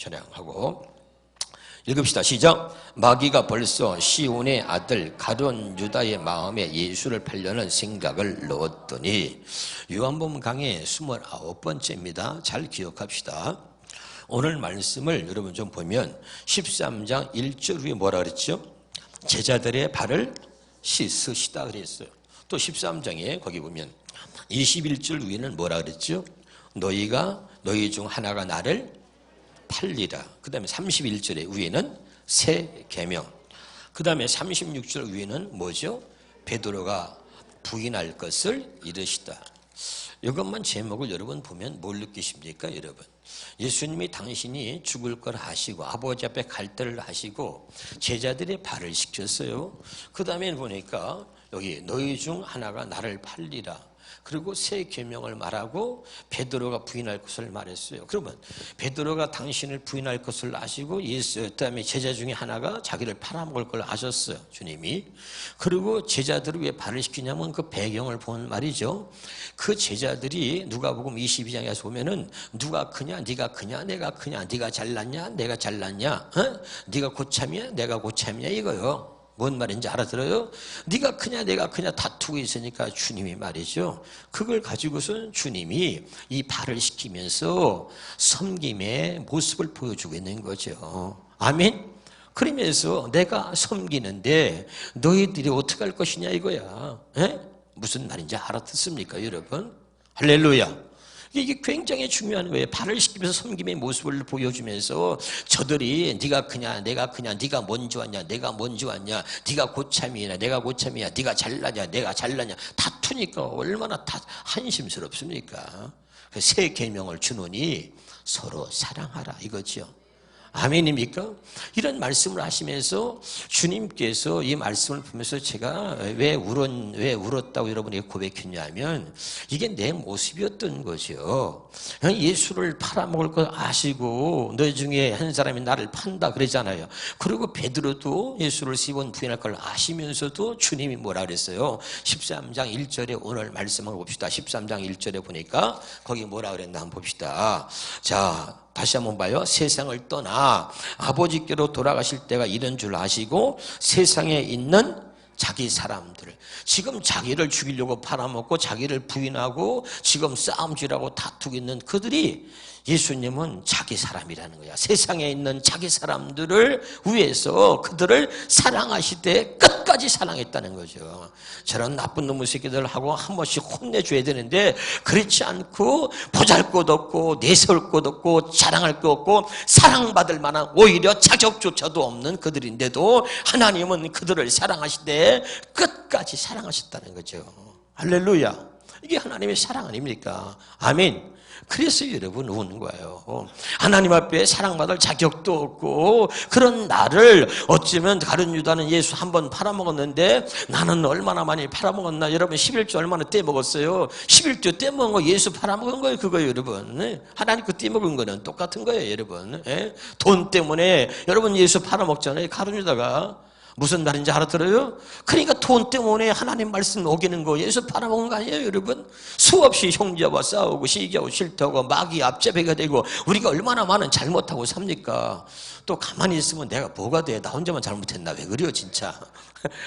찬양하고 읽읍시다. 시작. 마귀가 벌써 시온의 아들 가룟 유다의 마음에 예수를 팔려는 생각을 넣었더니, 요한복음 강의 29번째입니다. 잘 기억합시다. 오늘 말씀을 여러분 좀 보면 13장 1절 후에 뭐라 그랬죠? 제자들의 발을 씻으시다 그랬어요. 또 13장에 거기 보면 21절 위에는 뭐라 그랬죠? 너희 중 하나가 나를 팔리라. 그 다음에 31절의 위에는 새 계명. 그 다음에 36절 위에는 뭐죠? 베드로가 부인할 것을 이르시다. 이것만 제목을 여러분 보면 뭘 느끼십니까 여러분? 예수님이 당신이 죽을 걸 하시고 아버지 앞에 갈대를 하시고 제자들의 발을 씻겼어요. 그 다음에 보니까 여기 너희 중 하나가 나를 팔리라. 그리고 새 계명을 말하고 베드로가 부인할 것을 말했어요. 그러면 베드로가 당신을 부인할 것을 아시고 그다음에 제자 중에 하나가 자기를 팔아먹을 걸 아셨어요. 주님이. 그리고 제자들을 왜 발을 시키냐면 그 배경을 본 말이죠. 그 제자들이 누가복음 22장에서 보면은 누가 크냐, 네가 크냐, 내가 크냐, 네가 잘났냐, 내가 잘났냐, 네가 고참이야, 내가 고참이냐 이거요. 뭔 말인지 알아들어요? 네가 크냐 내가 크냐 다투고 있으니까 주님이 말이죠. 그걸 가지고선 주님이 이 발을 시키면서 섬김의 모습을 보여주고 있는 거죠. 아멘? 그러면서 내가 섬기는데 너희들이 어떻게 할 것이냐 이거야. 에? 무슨 말인지 알아듣습니까 여러분? 할렐루야. 이게 굉장히 중요한 거예요. 발을 씻기면서 섬김의 모습을 보여주면서 저들이 네가 크냐 내가 크냐, 네가 먼저 왔냐 내가 먼저 왔냐, 네가 고참이냐 내가 고참이야, 네가 잘나냐 내가 잘나냐 다투니까 얼마나 한심스럽습니까? 새 계명을 주노니 서로 사랑하라 이거죠. 아멘입니까? 이런 말씀을 하시면서 주님께서 이 말씀을 보면서 제가 왜 울었다고 여러분에게 고백했냐면 이게 내 모습이었던 거죠. 예수를 팔아먹을 걸 아시고 너희 중에 한 사람이 나를 판다 그러잖아요. 그리고 베드로도 예수를 3번 부인할 걸 아시면서도 주님이 뭐라 그랬어요? 13장 1절에 오늘 말씀을 봅시다. 13장 1절에 보니까 거기 뭐라 그랬나 한번 봅시다. 자, 다시 한번 봐요. 세상을 떠나 아버지께로 돌아가실 때가 이런 줄 아시고 세상에 있는 자기 사람들, 지금 자기를 죽이려고 팔아먹고 자기를 부인하고 지금 싸움질하고 다투고 있는 그들이 예수님은 자기 사람이라는 거야. 세상에 있는 자기 사람들을 위해서 그들을 사랑하시되 끝까지 사랑했다는 거죠. 저런 나쁜 놈의 새끼들하고 한 번씩 혼내줘야 되는데 그렇지 않고 보잘것없고 내세울 것 없고 자랑할 것 없고 사랑받을 만한 오히려 자격조차도 없는 그들인데도 하나님은 그들을 사랑하시되 끝까지 사랑하셨다는 거죠. 할렐루야. 이게 하나님의 사랑 아닙니까? 아멘. 그래서 여러분 우는 거예요. 하나님 앞에 사랑받을 자격도 없고 그런 나를 어쩌면 가룟 유다는 예수 한 번 팔아먹었는데 나는 얼마나 많이 팔아먹었나. 여러분 11조 얼마나 떼먹었어요. 11조 떼먹은 거 예수 팔아먹은 거예요. 그거예요 여러분. 하나님 그 떼먹은 거는 똑같은 거예요 여러분. 돈 때문에 여러분 예수 팔아먹잖아요. 가룟 유다가. 무슨 말인지 알아들어요? 그러니까 돈 때문에 하나님 말씀 어기는 거 예수 팔아먹은 거 아니에요 여러분? 수없이 형제와 싸우고 시기하고 싫다고 마귀 앞잡이가 되고 우리가 얼마나 많은 잘못하고 삽니까? 또 가만히 있으면 내가 뭐가 돼? 나 혼자만 잘못했나? 왜 그래요 진짜?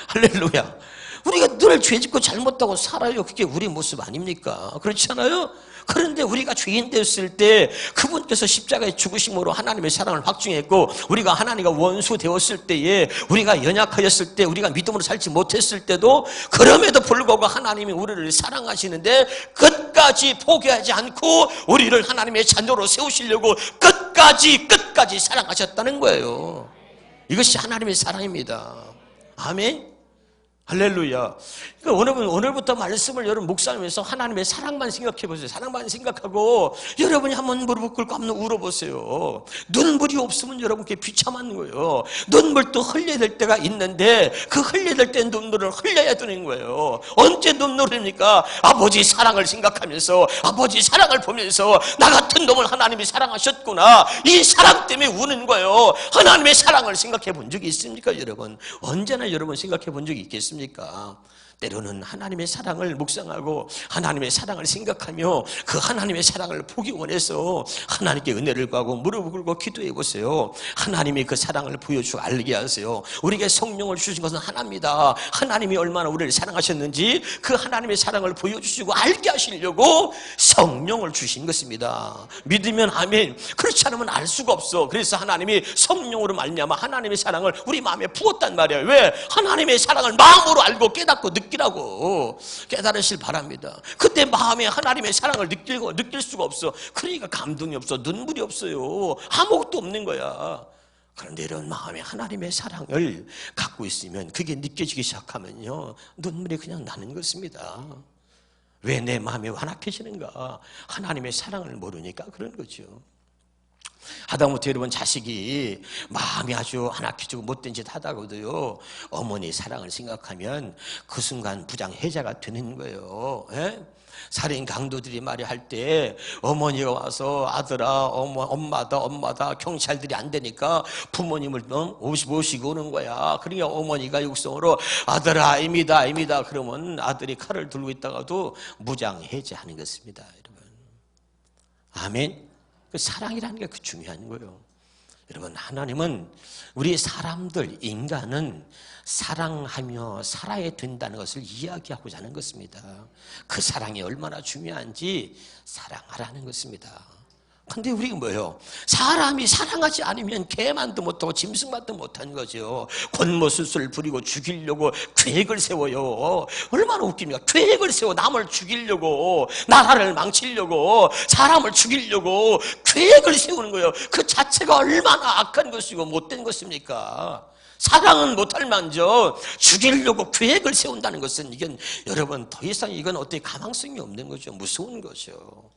할렐루야. 우리가 늘 죄짓고 잘못하고 살아요. 그게 우리 모습 아닙니까? 그렇지 않아요? 그런데 우리가 죄인 되었을 때 그분께서 십자가에 죽으심으로 하나님의 사랑을 확증했고 우리가 하나님과 원수 되었을 때에 우리가 연약하였을 때 우리가 믿음으로 살지 못했을 때도 그럼에도 불구하고 하나님이 우리를 사랑하시는데 끝까지 포기하지 않고 우리를 하나님의 자녀로 세우시려고 끝까지 사랑하셨다는 거예요. 이것이 하나님의 사랑입니다. 아멘. 할렐루야. 그러니까 오늘부터 말씀을 여러분 묵상하면서 하나님의 사랑만 생각해 보세요. 사랑만 생각하고 여러분이 한번 무릎을 꿇고 한번 울어보세요. 눈물이 없으면 여러분께 비참한 거예요. 눈물도 흘려야 될 때가 있는데 그 흘려야 될 때 눈물을 흘려야 되는 거예요. 언제 눈물을 흘립니까? 아버지 사랑을 생각하면서 아버지 사랑을 보면서 나 같은 놈을 하나님이 사랑하셨구나. 이 사랑 때문에 우는 거예요. 하나님의 사랑을 생각해 본 적이 있습니까 여러분? 언제나 여러분 생각해 본 적이 있겠습니까? 때로는 하나님의 사랑을 묵상하고 하나님의 사랑을 생각하며 그 하나님의 사랑을 보기 원해서 하나님께 은혜를 구하고 무릎을 꿇고 기도해 보세요. 하나님이 그 사랑을 보여주고 알게 하세요. 우리에게 성령을 주신 것은 하나입니다. 하나님이 얼마나 우리를 사랑하셨는지 그 하나님의 사랑을 보여주시고 알게 하시려고 성령을 주신 것입니다. 믿으면 아멘. 그렇지 않으면 알 수가 없어. 그래서 하나님이 성령으로 말미암아 하나님의 사랑을 우리 마음에 부었단 말이에요. 왜? 하나님의 사랑을 마음으로 알고 깨닫고 느끼라고 깨달으실 바랍니다. 그때 마음에 하나님의 사랑을 느낄 수가 없어. 그러니까 감동이 없어. 눈물이 없어요. 아무것도 없는 거야. 그런데 이런 마음에 하나님의 사랑을 갖고 있으면 그게 느껴지기 시작하면요 눈물이 그냥 나는 것입니다. 왜 내 마음이 완악해지는가? 하나님의 사랑을 모르니까 그런 거죠. 하다못해 여러분 자식이 마음이 아주 완악해지고 못된 짓 하다가도요 어머니 사랑을 생각하면 그 순간 부장해자가 되는 거예요. 에? 살인 강도들이 말이야 할 때 어머니가 와서 아들아 엄마다 경찰들이 안 되니까 부모님을 모시고 오는 거야. 그러니까 어머니가 육성으로 아들아 아닙니다 그러면 아들이 칼을 들고 있다가도 무장해제하는 것입니다. 여러분 아멘. 그 사랑이라는 게 그 중요한 거예요. 여러분 하나님은 우리 사람들 인간은 사랑하며 살아야 된다는 것을 이야기하고자 하는 것입니다. 그 사랑이 얼마나 중요한지 사랑하라는 것입니다. 근데 우리가 뭐예요? 사람이 사랑하지 않으면 개만도 못하고 짐승만도 못한 거죠. 권모술수를 부리고 죽이려고 계획을 세워요. 얼마나 웃깁니까? 계획을 세워 남을 죽이려고, 나라를 망치려고, 사람을 죽이려고 계획을 세우는 거예요. 그 자체가 얼마나 악한 것이고 못된 것입니까? 사랑은 못할 만저 죽이려고 계획을 세운다는 것은 이건 여러분 더 이상 이건 어떻게 가망성이 없는 거죠. 무서운 거죠.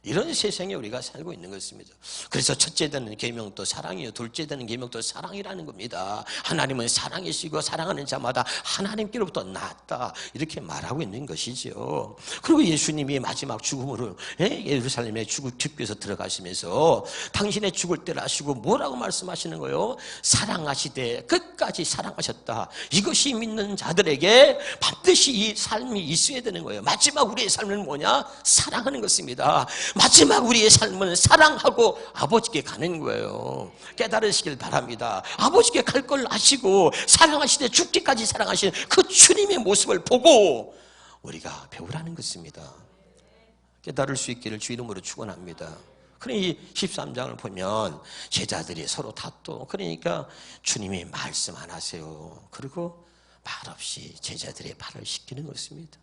이런 세상에 우리가 살고 있는 것입니다. 그래서 첫째 되는 계명도 사랑이요, 둘째 되는 계명도 사랑이라는 겁니다. 하나님은 사랑이시고 사랑하는 자마다 하나님께로부터 낳았다 이렇게 말하고 있는 것이죠. 그리고 예수님이 마지막 죽음으로 예루살렘에 죽을 뒷교에서 들어가시면서 당신의 죽을 때를 아시고 뭐라고 말씀하시는 거예요? 사랑하시되 끝까지 사랑하셨다. 이것이 믿는 자들에게 반드시 이 삶이 있어야 되는 거예요. 마지막 우리의 삶은 뭐냐? 사랑하는 것입니다. 마지막 우리의 삶은 사랑하고 아버지께 가는 거예요. 깨달으시길 바랍니다. 아버지께 갈 걸 아시고 사랑하시되 죽기까지 사랑하시는 그 주님의 모습을 보고 우리가 배우라는 것입니다. 깨달을 수 있기를 주 이름으로 축원합니다. 그러니 이 13장을 보면 제자들이 서로 다투. 그러니까 주님이 말씀 안 하세요. 그리고 말없이 제자들의 발을 씻기는 것입니다.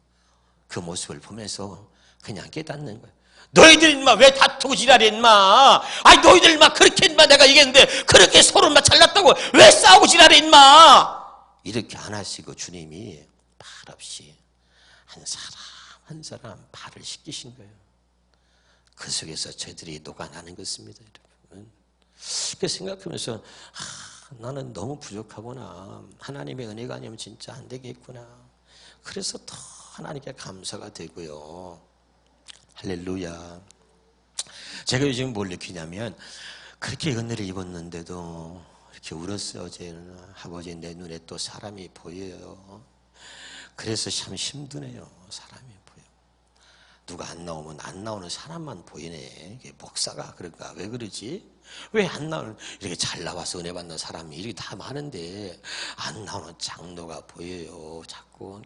그 모습을 보면서 그냥 깨닫는 거예요. 너희들 인마 왜 다투고 지랄해 인마. 아니 너희들 인마 그렇게 인마 내가 얘기했는데 그렇게 서로 인마 잘났다고 왜 싸우고 지랄해 인마. 이렇게 안 하시고 주님이 말없이 한 사람 한 사람 발을 씻기신 거예요. 그 속에서 저희들이 녹아나는 것입니다. 여러분. 그 생각하면서 나는 너무 부족하구나. 하나님의 은혜가 아니면 진짜 안 되겠구나. 그래서 더 하나님께 감사가 되고요. 할렐루야. 제가 요즘 뭘 느끼냐면 그렇게 은혜를 입었는데도 이렇게 울었어요. 어제는 아버지 내 눈에 또 사람이 보여요. 그래서 참 힘드네요. 사람이 보여. 누가 안 나오면 안 나오는 사람만 보이네. 이게 목사가 그런가? 왜 그러지? 왜 안 나오는 이렇게 잘 나와서 은혜 받는 사람이 이렇게 다 많은데 안 나오는 장로가 보여요. 자꾸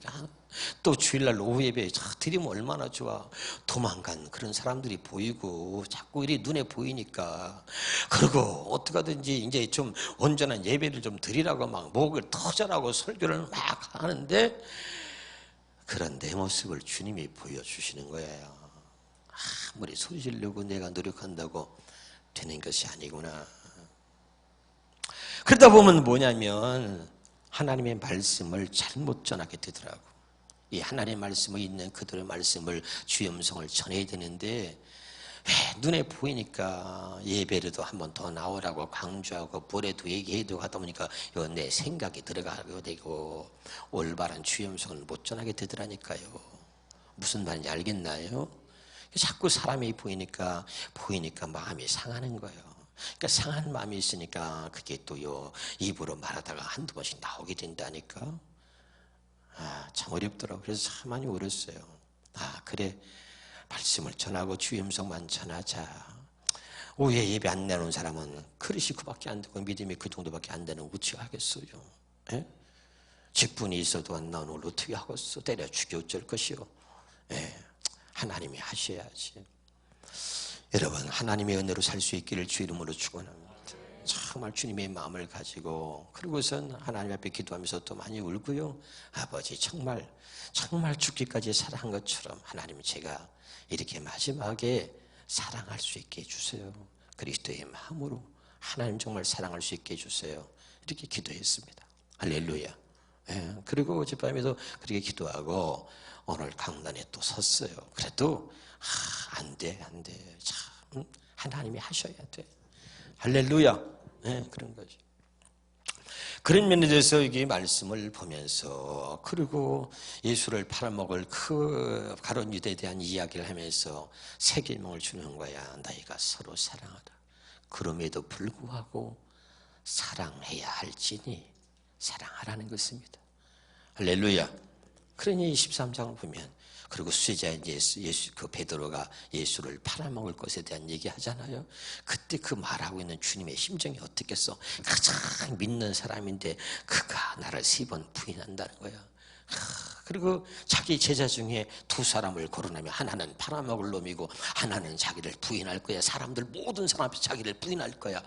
또 주일날 오후 예배 드리면 얼마나 좋아. 도망간 그런 사람들이 보이고 자꾸 이렇게 눈에 보이니까 그리고 어떻게 하든지 이제 좀 온전한 예배를 좀 드리라고 막 목을 터져라고 설교를 막 하는데 그런 내 모습을 주님이 보여주시는 거예요. 아무리 소리 지르려고 내가 노력한다고 되는 것이 아니구나. 그러다 보면 뭐냐면 하나님의 말씀을 잘못 전하게 되더라고. 이 하나님의 말씀을 있는 그들의 말씀을 주의 음성을 전해야 되는데 눈에 보이니까 예배라도 한 번 더 나오라고 강조하고 뭐래도 얘기해도 하다 보니까 내 생각이 들어가게 되고 올바른 주의 음성을 못 전하게 되더라니까요. 무슨 말인지 알겠나요? 자꾸 사람이 보이니까 마음이 상하는 거예요. 그러니까 상한 마음이 있으니까 그게 또요 입으로 말하다가 한두 번씩 나오게 된다니까. 참 어렵더라고요. 그래서 참 많이 울었어요. 그래, 말씀을 전하고 주의 음성만 전하자. 오후에 예배 안 내놓은 사람은 그릇이 그밖에 안 되고 믿음이 그 정도밖에 안 되는 어찌 하겠어요. 예? 직분이 있어도 안 나오는 걸 어떻게 하겠어. 때려 죽여 어쩔 것이요. 예, 하나님이 하셔야지. 여러분, 하나님의 은혜로 살 수 있기를 주 이름으로 축원합니다. 정말 주님의 마음을 가지고, 그리고선 하나님 앞에 기도하면서 또 많이 울고요. 아버지, 정말 죽기까지 사랑한 것처럼 하나님, 제가 이렇게 마지막에 사랑할 수 있게 해주세요. 그리스도의 마음으로 하나님 정말 사랑할 수 있게 해주세요. 이렇게 기도했습니다. 할렐루야. 예, 그리고 어젯밤에도 그렇게 기도하고 오늘 강단에 또 섰어요. 그래도 안 돼. 참 하나님이 하셔야 돼. 할렐루야. 예, 그런 거죠. 그런 면에 대해서 이 말씀을 보면서, 그리고 예수를 팔아먹을 그 가룟 유다에 대한 이야기를 하면서 세 계명을 주는 거야. 너희가 서로 사랑하라. 그럼에도 불구하고 사랑해야 할지니 사랑하라는 것입니다. 할렐루야. 그러니 23장을 보면, 그리고 수제자인 그 베드로가 예수를 팔아먹을 것에 대한 얘기 하잖아요. 그때 그 말하고 있는 주님의 심정이 어떻겠어? 가장 믿는 사람인데 그가 나를 3번 부인한다는 거야. 그리고 자기 제자 중에 2사람을 거론하며 하나는 팔아먹을 놈이고 하나는 자기를 부인할 거야. 사람들, 모든 사람 앞에 자기를 부인할 거야.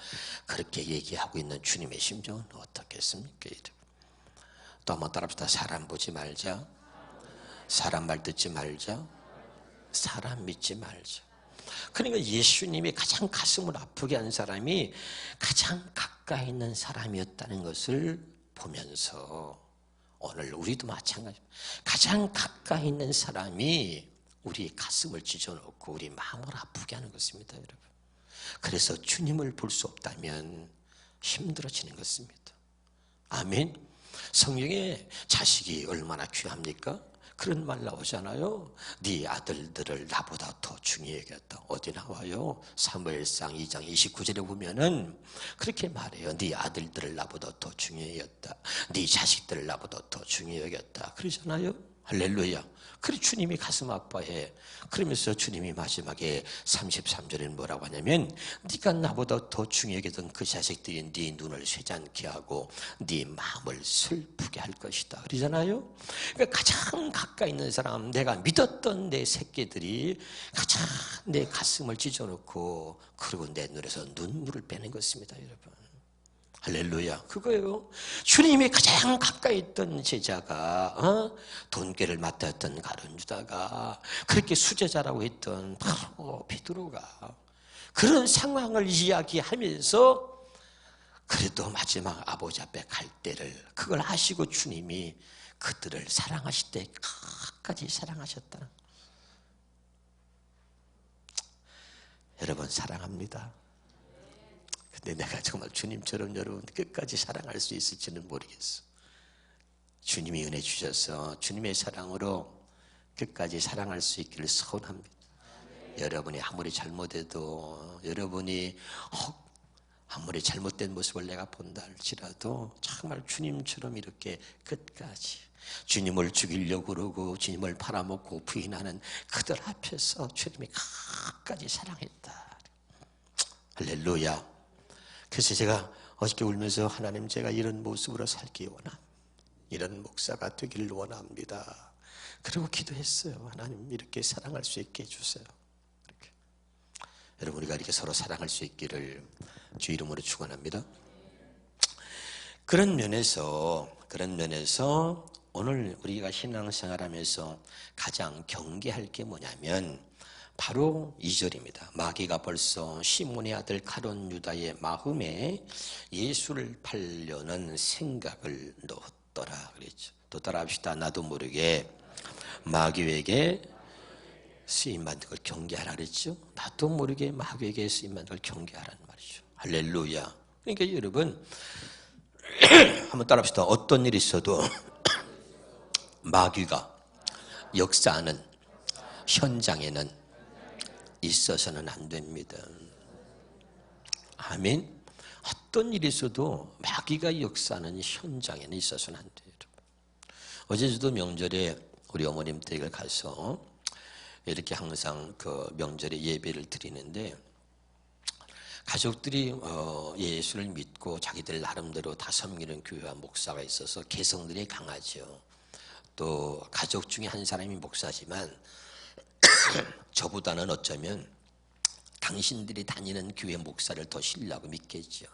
그렇게 얘기하고 있는 주님의 심정은 어떻겠습니까? 또 한번 따라합시다. 사람 보지 말자. 사람 말 듣지 말자. 사람 믿지 말자. 그러니까 예수님이 가장 가슴을 아프게 한 사람이 가장 가까이 있는 사람이었다는 것을 보면서, 오늘 우리도 마찬가지입니다. 가장 가까이 있는 사람이 우리 가슴을 찢어놓고 우리 마음을 아프게 하는 것입니다, 여러분. 그래서 주님을 볼 수 없다면 힘들어지는 것입니다. 아멘. 성경에 자식이 얼마나 귀합니까? 그런 말 나오잖아요. 네 아들들을 나보다 더 중히 여겼다. 어디 나와요? 사무엘상 2장 29절에 보면은 그렇게 말해요. 네 아들들을 나보다 더 중히 여겼다. 네 자식들을 나보다 더 중히 여겼다. 그러잖아요. 할렐루야. 그래 주님이 가슴 아파해. 그러면서 주님이 마지막에 33절에는 뭐라고 하냐면, 네가 나보다 더 중히 여기던 그 자식들이 네 눈을 쇠잔케 하고 네 마음을 슬프게 할 것이다. 그러잖아요. 그러니까 가장 가까이 있는 사람, 내가 믿었던 내 새끼들이 가장 내 가슴을 찢어놓고, 그리고 내 눈에서 눈물을 빼는 것입니다, 여러분. 할렐루야. 그거예요. 주님이 가장 가까이 있던 제자가, 돈꾀를 맡았던 가룟 유다가, 그렇게 수제자라고 했던 바로 베드로가 그런 상황을 이야기하면서, 그래도 마지막 아버지 앞에 갈 때를 그걸 아시고 주님이 그들을 사랑하실 때 끝까지 사랑하셨다. 여러분, 사랑합니다. 근데 내가 정말 주님처럼 여러분 끝까지 사랑할 수 있을지는 모르겠어. 주님이 은혜 주셔서 주님의 사랑으로 끝까지 사랑할 수 있기를 소원합니다. 여러분이 아무리 잘못해도, 여러분이 아무리 잘못된 모습을 내가 본다 할지라도 정말 주님처럼 이렇게 끝까지, 주님을 죽이려고 그러고 주님을 팔아먹고 부인하는 그들 앞에서 주님이 끝까지 사랑했다. 할렐루야. 그래서 제가 어저께 울면서, 하나님, 제가 이런 모습으로 살기 원합니다. 이런 목사가 되기를 원합니다. 그리고 기도했어요. 하나님, 이렇게 사랑할 수 있게 해주세요. 이렇게. 여러분, 우리가 이렇게 서로 사랑할 수 있기를 주 이름으로 축원합니다. 그런 면에서 오늘 우리가 신앙생활하면서 가장 경계할 게 뭐냐면 바로 2절입니다. 마귀가 벌써 시몬의 아들 가룟 유다의 마음에 예수를 팔려는 생각을 넣었더라 그랬죠. 또 따라합시다. 나도 모르게 마귀에게 쓰임받는 걸 경계하라 그랬죠. 나도 모르게 마귀에게 쓰임받는 걸 경계하라는 말이죠. 할렐루야. 그러니까 여러분, 한번 따라합시다. 어떤 일이 있어도 마귀가 역사하는 현장에는 있어서는 안 됩니다. 아멘. 어떤 일이 있어도 마귀가 역사하는 현장에는 있어서는 안 돼요. 어제 저도 명절에 우리 어머님 댁을 가서 이렇게 항상 그 명절에 예배를 드리는데 가족들이 예수를 믿고 자기들 나름대로 다 섬기는 교회와 목사가 있어서 개성들이 강하죠. 또 가족 중에 한 사람이 목사지만 저보다는 어쩌면 당신들이 다니는 교회 목사를 더 신뢰하고 믿겠죠.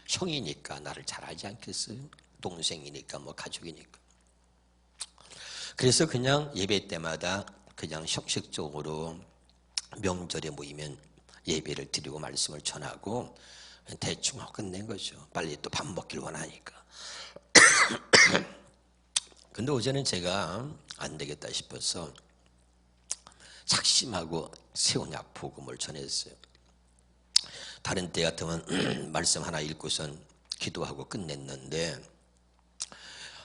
형이니까 나를 잘 알지 않겠어요? 동생이니까 뭐 가족이니까. 그래서 그냥 예배 때마다 그냥 형식적으로 명절에 모이면 예배를 드리고 말씀을 전하고 대충 하고 끝낸 거죠. 빨리 또 밥 먹길 원하니까. 근데 어제는 제가 안 되겠다 싶어서 작심하고 새언약 복음을 전했어요. 다른 때 같으면 말씀 하나 읽고선 기도하고 끝냈는데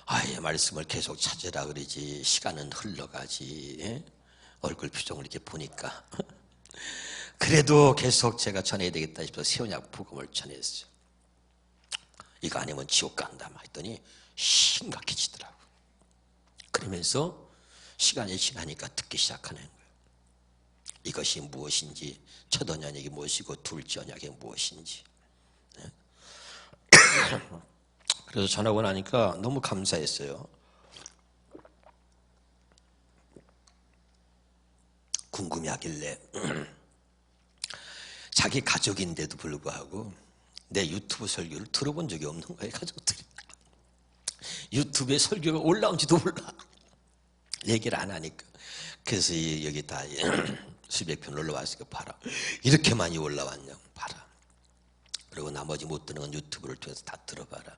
아예 말씀을 계속 찾으라 그러지 시간은 흘러가지. 얼굴 표정을 이렇게 보니까 그래도 계속 제가 전해야 되겠다 싶어서 새언약 복음을 전했어요. 이거 아니면 지옥 간다 막 했더니 심각해지더라고. 그러면서 시간이 지나니까 듣기 시작하는 거예요. 이것이 무엇인지, 첫 언약이 무엇이고 둘째 언약이 무엇인지. 그래서 전하고 나니까 너무 감사했어요. 궁금해하길래 자기 가족인데도 불구하고 내 유튜브 설교를 들어본 적이 없는 거예요. 가족들이 유튜브에 설교가 올라온지도 몰라. 얘기를 안 하니까. 그래서 여기 다 수백 편 올라왔으니까 봐라. 이렇게 많이 올라왔냐 봐라. 그리고 나머지 못 듣는 건 유튜브를 통해서 다 들어봐라.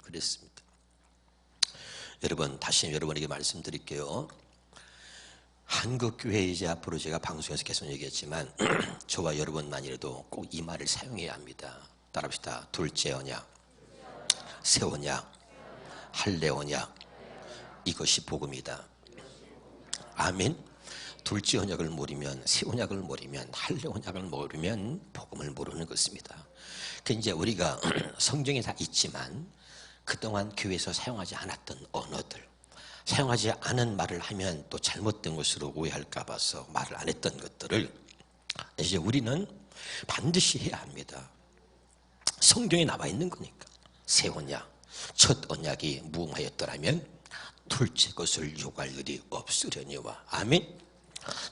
그랬습니다. 여러분, 다시 여러분에게 말씀드릴게요. 한국교회 이제 앞으로 제가 방송에서 계속 얘기했지만 저와 여러분만이라도 꼭 이 말을 사용해야 합니다. 따라합시다. 둘째 언약, 새 언약, 할례 언약, 이것이 복음이다. 아멘. 둘째 언약을 모르면, 새 언약을 모르면, 할례 언약을 모르면 복음을 모르는 것입니다. 그 이제 우리가 성경에 다 있지만 그동안 교회에서 사용하지 않았던 언어들, 사용하지 않은 말을 하면 또 잘못된 것으로 오해할까 봐서 말을 안 했던 것들을 이제 우리는 반드시 해야 합니다. 성경에 나와 있는 거니까. 새 언약, 첫 언약이 무음하였더라면 둘째 것을 요구할 일이 없으려니와. 아멘.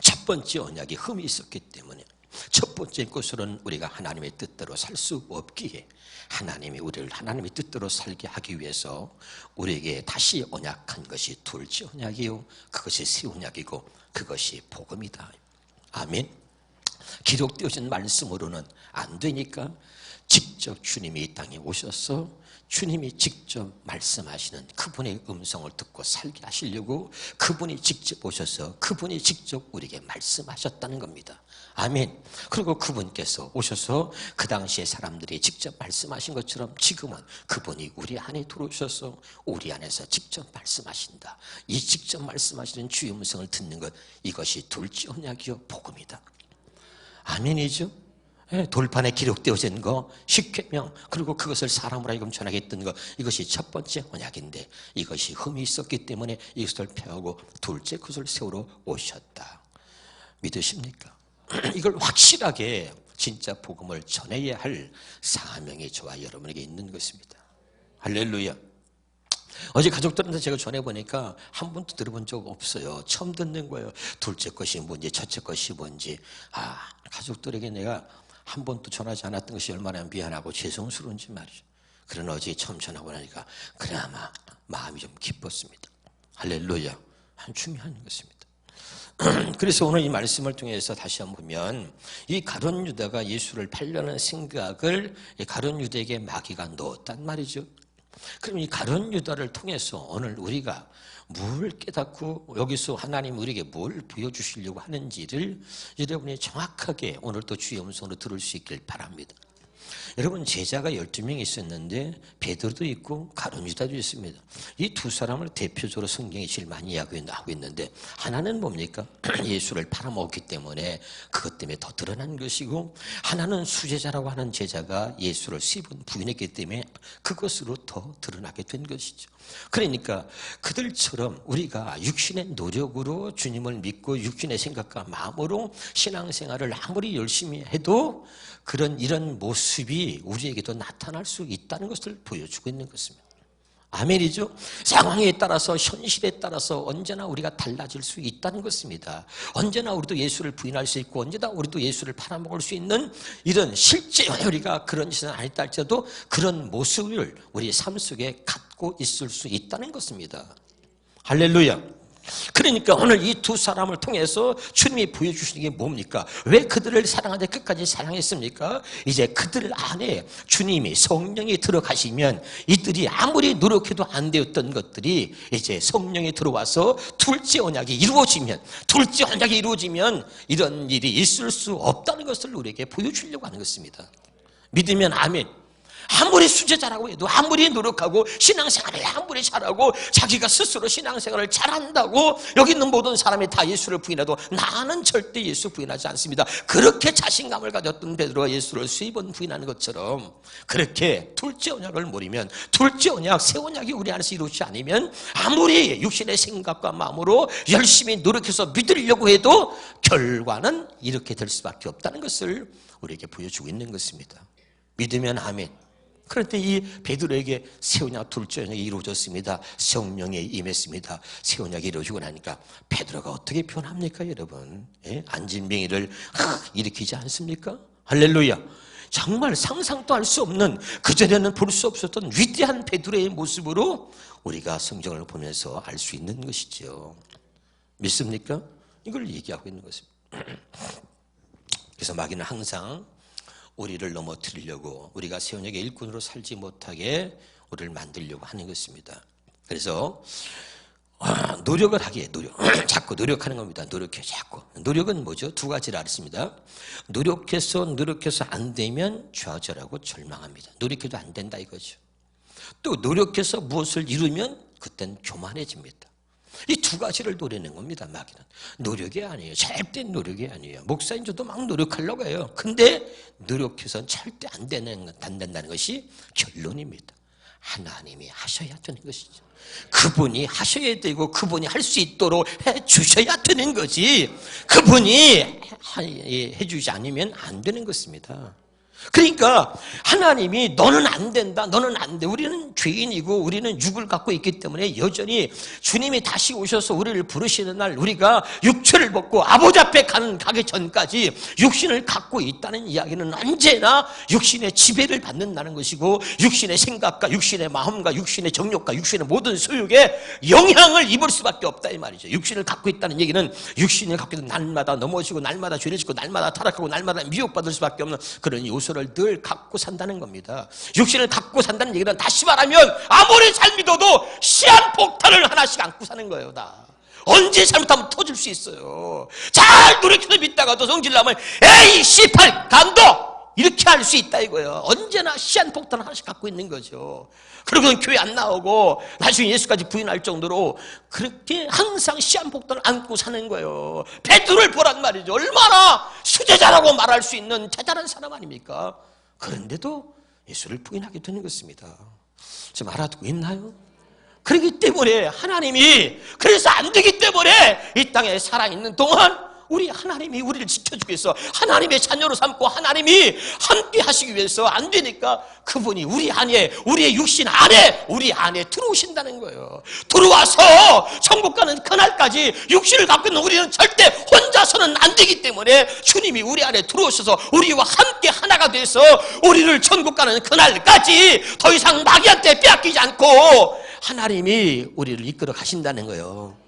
첫 번째 언약이 흠이 있었기 때문에 첫 번째 것으로는 우리가 하나님의 뜻대로 살 수 없기에 하나님이 우리를 하나님의 뜻대로 살게 하기 위해서 우리에게 다시 언약한 것이 둘째 언약이요, 그것이 새 언약이고 그것이 복음이다. 아멘. 기록되어진 말씀으로는 안 되니까 직접 주님이 이 땅에 오셔서 주님이 직접 말씀하시는 그분의 음성을 듣고 살게 하시려고 그분이 직접 오셔서 그분이 직접 우리에게 말씀하셨다는 겁니다. 아멘. 그리고 그분께서 오셔서 그 당시에 사람들이 직접 말씀하신 것처럼 지금은 그분이 우리 안에 들어오셔서 우리 안에서 직접 말씀하신다. 이 직접 말씀하시는 주의 음성을 듣는 것, 이것이 둘째 언약이요 복음이다. 아멘이죠. 돌판에 기록되어진 거, 십계명, 그리고 그것을 사람으로 하여금 전하게 했던 거, 이것이 첫 번째 언약인데 이것이 흠이 있었기 때문에 이것을 폐하고 둘째 것을 세우러 오셨다. 믿으십니까? 이걸 확실하게 진짜 복음을 전해야 할 사명이 저와 여러분에게 있는 것입니다. 할렐루야. 어제 가족들한테 제가 전해보니까 한 번도 들어본 적 없어요. 처음 듣는 거예요. 둘째 것이 뭔지 첫째 것이 뭔지. 가족들에게 내가 한 번도 전하지 않았던 것이 얼마나 미안하고 죄송스러운지 말이죠. 그러나 어제 처음 전하고 나니까 그나마 마음이 좀 기뻤습니다. 할렐루야. 중요한 것입니다. 그래서 오늘 이 말씀을 통해서 다시 한번 보면 이 가룟 유다가 예수를 팔려는 생각을 가룟 유다에게 마귀가 넣었단 말이죠. 그럼 이 가룟 유다를 통해서 오늘 우리가 뭘 깨닫고 여기서 하나님 우리에게 뭘 보여주시려고 하는지를 여러분이 정확하게 오늘도 주의 음성으로 들을 수 있길 바랍니다. 여러분, 제자가 12명이 있었는데 베드로도 있고 가룟 유다도 있습니다. 이 두 사람을 대표적으로 성경이 제일 많이 이야기하고 있는데, 하나는 뭡니까? 예수를 팔아먹었기 때문에 그것 때문에 더 드러난 것이고, 하나는 수제자라고 하는 제자가 예수를 3번 부인했기 때문에 그것으로 더 드러나게 된 것이죠. 그러니까 그들처럼 우리가 육신의 노력으로 주님을 믿고 육신의 생각과 마음으로 신앙생활을 아무리 열심히 해도 이런 모습이 우리에게도 나타날 수 있다는 것을 보여주고 있는 것입니다. 아멘이죠? 상황에 따라서, 현실에 따라서 언제나 우리가 달라질 수 있다는 것입니다. 언제나 우리도 예수를 부인할 수 있고, 언제나 우리도 예수를 팔아먹을 수 있는 이런, 실제 우리가 그런 짓은 아니다 할지라도 그런 모습을 우리의 삶 속에 갖고 있을 수 있다는 것입니다. 할렐루야. 그러니까 오늘 이 두 사람을 통해서 주님이 보여주시는 게 뭡니까? 왜 그들을 사랑하되 끝까지 사랑했습니까? 이제 그들 안에 주님이, 성령이 들어가시면 이들이 아무리 노력해도 안 되었던 것들이 이제 성령이 들어와서 둘째 언약이 이루어지면 이런 일이 있을 수 없다는 것을 우리에게 보여주려고 하는 것입니다. 믿으면 아멘. 아무리 수제자라고 해도, 아무리 노력하고 신앙생활을 아무리 잘하고 자기가 스스로 신앙생활을 잘한다고 여기 있는 모든 사람이 다 예수를 부인해도 나는 절대 예수 부인하지 않습니다. 그렇게 자신감을 가졌던 베드로가 예수를 3번 부인하는 것처럼, 그렇게 둘째 언약을 모르면, 둘째 언약, 새 언약이 우리 안에서 이루어지지 않으면 아무리 육신의 생각과 마음으로 열심히 노력해서 믿으려고 해도 결과는 이렇게 될 수밖에 없다는 것을 우리에게 보여주고 있는 것입니다. 믿으면 아멘. 그런데 이 베드로에게 새 언약, 둘째 언약이 이루어졌습니다. 성령이 임했습니다. 새 언약이 이루어지고 나니까 베드로가 어떻게 변합니까, 여러분? 예? 안진뱅이를 일으키지 않습니까? 할렐루야. 정말 상상도 할 수 없는, 그전에는 볼 수 없었던 위대한 베드로의 모습으로 우리가 성경을 보면서 알 수 있는 것이죠. 믿습니까? 이걸 얘기하고 있는 것입니다. 그래서 마귀는 항상 우리를 넘어뜨리려고, 우리가 새 언약의 일꾼으로 살지 못하게 우리를 만들려고 하는 것입니다. 그래서 노력을 하기에 자꾸 노력하는 겁니다. 자꾸. 노력은 뭐죠? 두 가지를 알았습니다. 노력해서 안 되면 좌절하고 절망합니다. 노력해도 안 된다 이거죠. 또 노력해서 무엇을 이루면 그땐 교만해집니다. 이 두 가지를 노리는 겁니다. 마귀는 노력이 아니에요. 절대 노력이 아니에요. 목사인 저도 막 노력하려고 해요. 근데 노력해서는 절대 안 된다는 것이 결론입니다. 하나님이 하셔야 되는 것이죠. 그분이 하셔야 되고 그분이 할 수 있도록 해 주셔야 되는 거지, 그분이 해주지 않으면 안 되는 것입니다. 그러니까 하나님이 너는 안 된다, 너는 안 돼. 우리는 죄인이고 우리는 육을 갖고 있기 때문에 여전히 주님이 다시 오셔서 우리를 부르시는 날 우리가 육체를 벗고 아버지 앞에 가기 전까지 육신을 갖고 있다는 이야기는 언제나 육신의 지배를 받는다는 것이고, 육신의 생각과 육신의 마음과 육신의 정욕과 육신의 모든 소욕에 영향을 입을 수밖에 없다 이 말이죠. 육신을 갖고 있다는 얘기는 육신을 갖고 있는 날마다 넘어지고 날마다 죄를 짓고 날마다 타락하고 날마다 미혹받을 수밖에 없는 그런 요소를 늘 갖고 산다는 겁니다. 육신을 갖고 산다는 얘기는 다시 말하면 아무리 잘 믿어도 시한폭탄을 하나씩 안고 사는 거예요. 다 언제 잘못하면 터질 수 있어요. 잘 노력해서 믿다가도 성질나면 에이 C8 간도 이렇게 할 수 있다 이거예요. 언제나 시한폭탄을 하나씩 갖고 있는 거죠. 그러고는 교회 안 나오고 나중에 예수까지 부인할 정도로 그렇게 항상 시한폭탄을 안고 사는 거예요. 베드로를 보란 말이죠. 얼마나 수제자라고 말할 수 있는 대단한 사람 아닙니까? 그런데도 예수를 부인하게 되는 것입니다. 지금 알아두고 있나요? 그렇기 때문에 하나님이, 그래서 안 되기 때문에 이 땅에 살아있는 동안 하나님이 우리를 지켜주기 위해서 하나님의 자녀로 삼고 하나님이 함께 하시기 위해서 안 되니까 그분이 우리의 육신 안에, 우리 안에 들어오신다는 거예요. 들어와서 천국 가는 그날까지 육신을 갖고 있는 우리는 절대 혼자서는 안 되기 때문에 주님이 우리 안에 들어오셔서 우리와 함께 하나가 돼서 우리를 천국 가는 그날까지 더 이상 마귀한테 빼앗기지 않고 하나님이 우리를 이끌어 가신다는 거예요.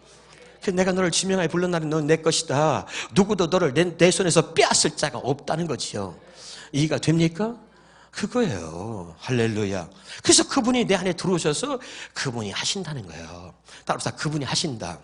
내가 너를 지명하여 불른 날은 넌 내 것이다. 누구도 너를 내 손에서 빼앗을 자가 없다는 거지요. 이해가 됩니까? 그거예요. 할렐루야. 그래서 그분이 내 안에 들어오셔서 그분이 하신다는 거예요. 따라서 그분이 하신다.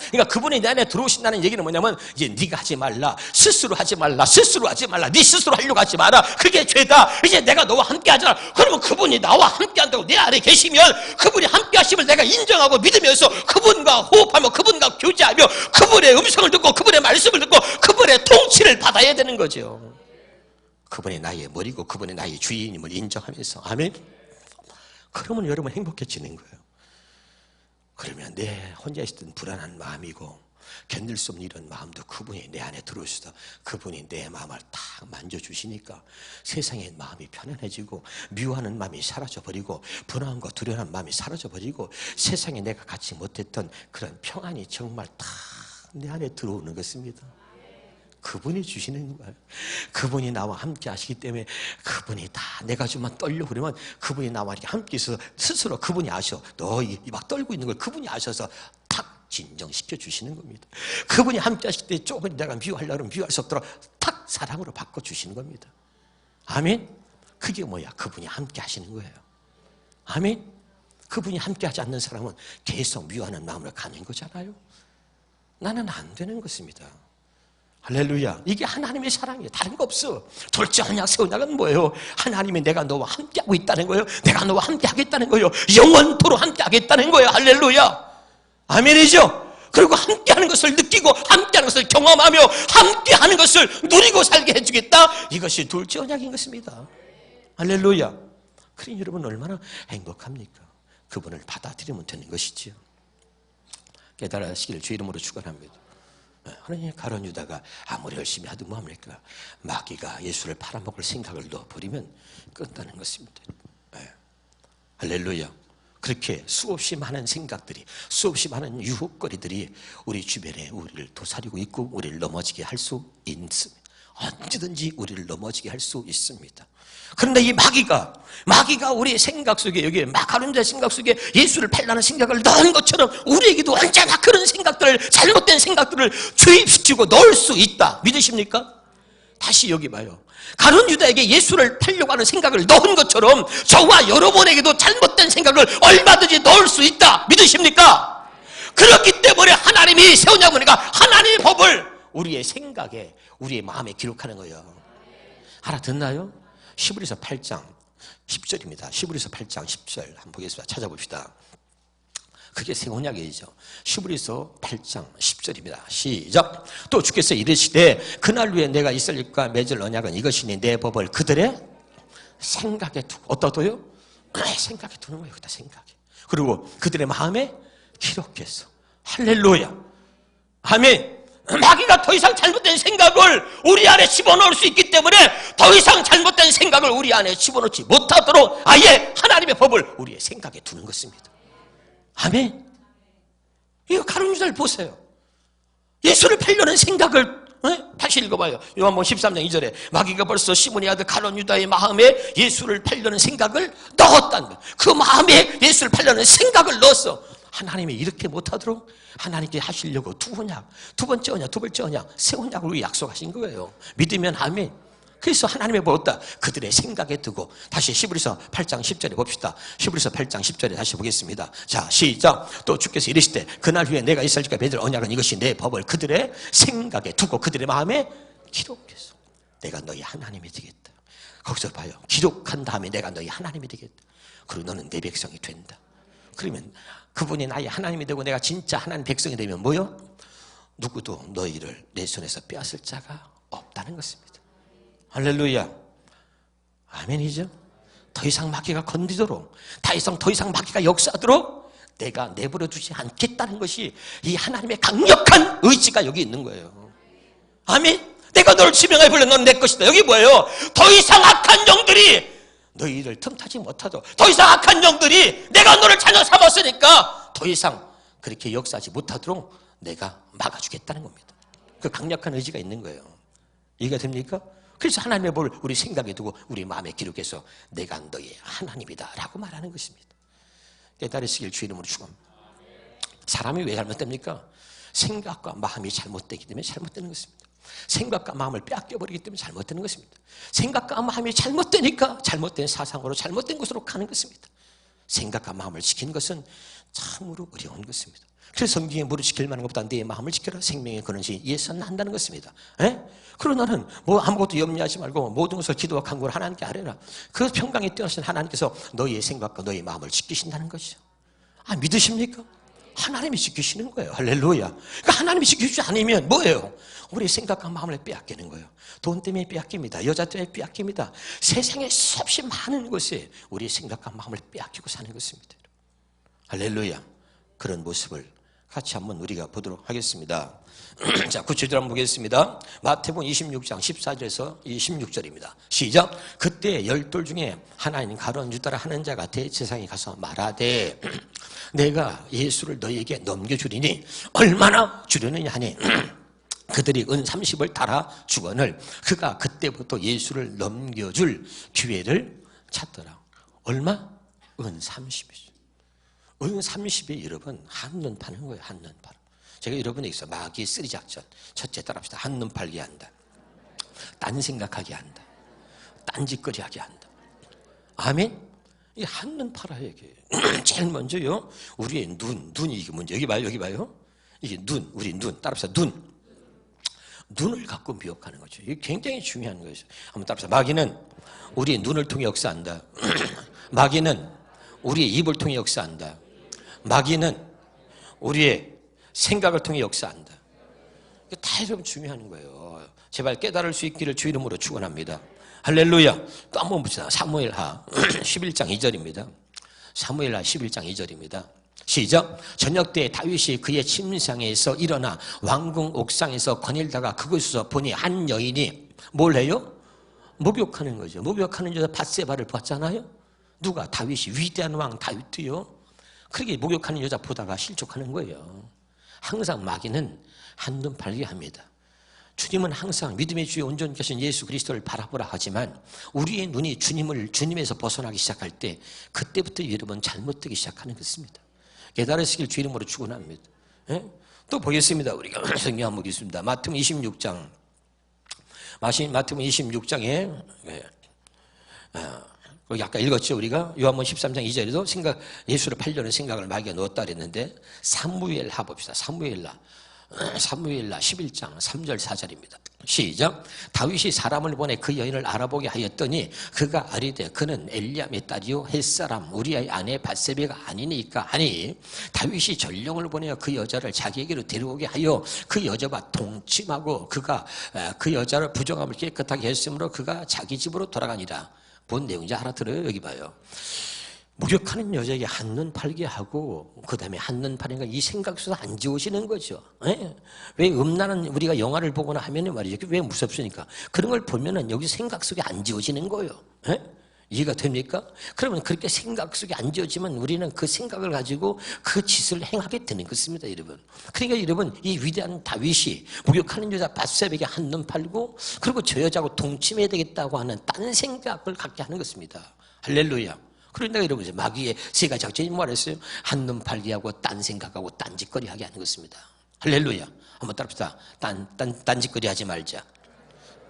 그러니까 그분이 내 안에 들어오신다는 얘기는 뭐냐면 이제 네가 하지 말라, 스스로 하지 말라, 스스로 하지 말라, 네 스스로 하려고 하지 마라, 그게 죄다. 이제 내가 너와 함께 하잖아. 그러면 그분이 나와 함께 한다고 내 안에 계시면 그분이 함께 하심을 내가 인정하고 믿으면서 그분과 호흡하며 그분과 교제하며 그분의 음성을 듣고 그분의 말씀을 듣고 그분의 통치를 받아야 되는 거죠. 그분이 나의 머리고 그분이 나의 주인임을 인정하면서. 아멘. 그러면 여러분 행복해지는 거예요. 그러면 내 혼자 있었던 불안한 마음이고 견딜 수 없는 이런 마음도 그분이 내 안에 들어오셔서 그분이 내 마음을 탁 만져주시니까 세상의 마음이 편안해지고 미워하는 마음이 사라져버리고 분함과 두려워하는 마음이 사라져버리고 세상에 내가 갖지 못했던 그런 평안이 정말 탁 내 안에 들어오는 것입니다. 그분이 주시는 거예요. 그분이 나와 함께 하시기 때문에 그분이 다 내가 좀만 떨려 그러면 그분이 나와 이렇게 함께 있어서 스스로 그분이 아셔. 너 막 떨고 있는 걸 그분이 아셔서 탁 진정시켜 주시는 겁니다. 그분이 함께 하실 때 조금 내가 미워하려고 하면 미워할 수 없도록 탁 사랑으로 바꿔주시는 겁니다. 아멘. 그게 뭐야? 그분이 함께 하시는 거예요. 아멘. 그분이 함께 하지 않는 사람은 계속 미워하는 마음으로 가는 거잖아요. 나는 안 되는 것입니다. 할렐루야. 이게 하나님의 사랑이에요. 다른 거 없어. 둘째 언약 새 언약은 뭐예요? 하나님이 내가 너와 함께하고 있다는 거예요. 내가 너와 함께 하겠다는 거예요. 영원토록 함께 하겠다는 거예요. 할렐루야. 아멘이죠. 그리고 함께하는 것을 느끼고 함께하는 것을 경험하며 함께하는 것을 누리고 살게 해주겠다. 이것이 둘째 언약인 것입니다. 할렐루야. 그러니 여러분 얼마나 행복합니까? 그분을 받아들이면 되는 것이지요. 깨달으시기를 주 이름으로 축원합니다. 하나님, 가룟 유다가 아무리 열심히 하든 뭐합니까? 마귀가 예수를 팔아먹을 생각을 넣어버리면 끝나는 것입니다. 할렐루야. 그렇게 수없이 많은 생각들이, 수없이 많은 유혹거리들이 우리 주변에 우리를 도사리고 있고 우리를 넘어지게 할 수 있습니다. 언제든지 우리를 넘어지게 할 수 있습니다. 그런데 이 마귀가 우리의 생각 속에, 여기 가룟 유다의 생각 속에 예수를 팔라는 생각을 넣은 것처럼 우리에게도 언제나 그런 생각들을, 잘못된 생각들을 주입시키고 넣을 수 있다. 믿으십니까? 다시 여기 봐요. 가룟 유다에게 예수를 팔려고 하는 생각을 넣은 것처럼 저와 여러분에게도 잘못된 생각을 얼마든지 넣을 수 있다. 믿으십니까? 그렇기 때문에 하나님이 새 언약 보니까 하나님의 법을 우리의 생각에, 우리의 마음에 기록하는 거예요. 알아듣나요? 히브리서 8장 10절입니다. 히브리서 8장 10절 한번 보겠습니다. 찾아봅시다. 그게 새 언약이죠. 히브리서 8장 10절입니다. 시작. 또 주께서 이르시되 그날 위에 내가 이스라엘과 맺을 언약은 이것이니 내 법을 그들의 생각에 두고, 어떠도요? 생각에 두는 거예요. 그다 생각에. 그리고 그들의 마음에 기록해서. 할렐루야. 아멘. 마귀가 더 이상 잘못된 생각을 우리 안에 집어넣을 수 있기 때문에 더 이상 잘못된 생각을 우리 안에 집어넣지 못하도록 아예 하나님의 법을 우리의 생각에 두는 것입니다. 아멘. 이거 가룟 유다를 보세요. 예수를 팔려는 생각을 다시 읽어봐요. 요한복음 13장 2절에 마귀가 벌써 시몬의 아들 가룟 유다의 마음에 예수를 팔려는 생각을 넣었다는 거예요. 그 마음에 예수를 팔려는 생각을 넣었어. 하나님이 이렇게 못하도록 하나님께 하시려고 두 언약, 두 번째 언약, 두 번째 언약, 새 언약을 우리 약속하신 거예요. 믿으면 아멘. 그래서 하나님의 법다 그들의 생각에 두고. 다시 히브리서 8장 10절에 봅시다. 히브리서 8장 10절에 다시 보겠습니다. 자, 시작. 또 주께서 이르시되 그날 후에 내가 이스라엘과 맺을 언약은 이것이 내 법을 그들의 생각에 두고 그들의 마음에 기록해서 내가 너희 하나님이 되겠다. 거기서 봐요. 기록한 다음에 내가 너희 하나님이 되겠다. 그리고 너는 내 백성이 된다. 그러면 그분이 나의 하나님이 되고 내가 진짜 하나님 백성이 되면 뭐요? 누구도 너희를 내 손에서 빼앗을 자가 없다는 것입니다. 할렐루야. 아멘이죠. 더 이상 마귀가 건드리도록, 더 이상 마귀가 역사하도록 내가 내버려 두지 않겠다는 것이 이 하나님의 강력한 의지가 여기 있는 거예요. 아멘. 내가 너를 지명해 불러 넌 내 것이다. 여기 뭐예요? 더 이상 악한 영들이 너희를 틈타지 못하도록, 더 이상 악한 영들이 내가 너를 자녀 삼았으니까 더 이상 그렇게 역사하지 못하도록 내가 막아주겠다는 겁니다. 그 강력한 의지가 있는 거예요. 이해가 됩니까? 그래서 하나님의 법을 우리 생각에 두고 우리 마음에 기록해서 내가 너의 하나님이다 라고 말하는 것입니다. 깨달으시길 주 이름으로 축원합니다. 사람이 왜 잘못됩니까? 생각과 마음이 잘못되기 때문에 잘못되는 것입니다. 생각과 마음을 빼앗겨버리기 때문에 잘못되는 것입니다. 생각과 마음이 잘못되니까 잘못된 사상으로, 잘못된 것으로 가는 것입니다. 생각과 마음을 지키는 것은 참으로 어려운 것입니다. 그래서 성경에 무릇 지킬 만한 것보다 내 마음을 지켜라. 생명의 근원이 예수는 한다는 것입니다. 예? 그러나 나는 뭐 아무것도 염려하지 말고 모든 것을 기도와 간구를 하나님께 아뢰라. 그 평강에 뛰어나신 하나님께서 너희의 생각과 너희의 마음을 지키신다는 것이죠. 아, 믿으십니까? 하나님이 지키시는 거예요. 할렐루야. 그러니까 하나님이 지켜주지 않으면 뭐예요? 우리 생각과 마음을 빼앗기는 거예요. 돈 때문에 빼앗깁니다. 여자 때문에 빼앗깁니다. 세상에 수없이 많은 것에 우리 생각과 마음을 빼앗기고 사는 것입니다. 할렐루야. 그런 모습을 같이 한번 우리가 보도록 하겠습니다. 자, 구체적으로 한번 보겠습니다. 마태복음 26장 14절에서 26절입니다. 시작. 그때 12 중에 하나인 가룟 유다라 하는 자가 대제사장에 가서 말하되 내가 예수를 너희에게 넘겨주리니 얼마나 주려느냐 하니 그들이 은 30을 달아 주거늘 그가 그때부터 예수를 넘겨줄 기회를 찾더라. 얼마? 은 30이죠. 은 30에 여러분 한눈 파는 거예요. 한눈 팔아. 제가 여러분에게 있어 마귀의 쓰리 작전. 첫째 따라합시다. 한눈 팔게 한다. 딴 생각하게 한다. 딴짓거리 하게 한다. 아멘? 이 한눈 팔아요, 이게. 제일 먼저요. 우리의 눈이 이게 먼저. 여기 봐요, 여기 봐요. 이게 우리 눈. 따라합시다. 눈을 갖고 미혹하는 거죠. 이게 굉장히 중요한 거죠. 한번 따라합시다. 마귀는 우리의 눈을 통해 역사한다. 마귀는 우리의 입을 통해 역사한다. 마귀는 우리의 생각을 통해 역사한다. 이게 다 여러분 중요한 거예요. 제발 깨달을 수 있기를 주 이름으로 축원합니다. 할렐루야. 또 한번 봅시다. 사무엘하 11장 2절입니다. 사무엘하 11장 2절입니다. 시작. 저녁 때 다윗이 그의 침상에서 일어나 왕궁 옥상에서 거닐다가 그곳에서 보니 한 여인이 뭘 해요? 목욕하는 거죠. 목욕하는 여자 밧세바를 봤잖아요. 누가? 다윗이. 위대한 왕 다윗도요. 그렇게 목욕하는 여자 보다가 실족하는 거예요. 항상 마귀는 한눈 팔게 합니다. 주님은 항상 믿음의 주에 온전히 계신 예수 그리스도를 바라보라 하지만 우리의 눈이 주님에서 벗어나기 시작할 때 그때부터 여러분 잘못되기 시작하는 것입니다. 깨달으시길 주 이름으로 축원합니다. 예? 또 보겠습니다. 우리가 성경 한번 보겠습니다. 마태복음 26장. 마태복음 26장에 거기 아까 읽었죠 우리가. 요한복음 13장 2절에도 예수를 팔려는 생각을 마귀가 넣었다 그랬는데 사무엘하 봅시다. 사무엘하 11장 3절 4절입니다. 시작. 다윗이 사람을 보내 그 여인을 알아보게 하였더니 그가 아리되 그는 엘리암의 딸이요 햇사람 우리아의 아내 밧세바가 아니니까 하니 다윗이 전령을 보내어 그 여자를 자기에게로 데려오게 하여 그 여자와 동침하고 그가 그 여자를 부정함을 깨끗하게 했으므로 그가 자기 집으로 돌아가니라. 뭔 내용인지 알아들어요? 여기 봐요. 목욕하는 여자에게 한눈 팔게 하고 그 다음에 한눈 파니까 이 생각 속에서 안 지워지는 거죠. 예? 왜 음란한 우리가 영화를 보거나 하면 말이죠. 왜 무섭습니까? 그런 걸 보면은 여기 생각 속에 안 지워지는 거예요. 예? 이해가 됩니까? 그러면 그렇게 생각 속에 안 지워지면 우리는 그 생각을 가지고 그 짓을 행하게 되는 것입니다, 여러분. 그러니까 여러분 이 위대한 다윗이 목욕하는 여자 밧세바에게 한눈 팔고 그리고 저 여자하고 동침해야 되겠다고 하는 딴 생각을 갖게 하는 것입니다. 할렐루야. 그런데 여러분 마귀의 세 가지 작전이 뭐랬어요? 한눈 팔게 하고 딴 생각하고 딴짓거리 하게 하는 것입니다. 할렐루야. 한번 따라합시다. 딴짓거리 하지 말자.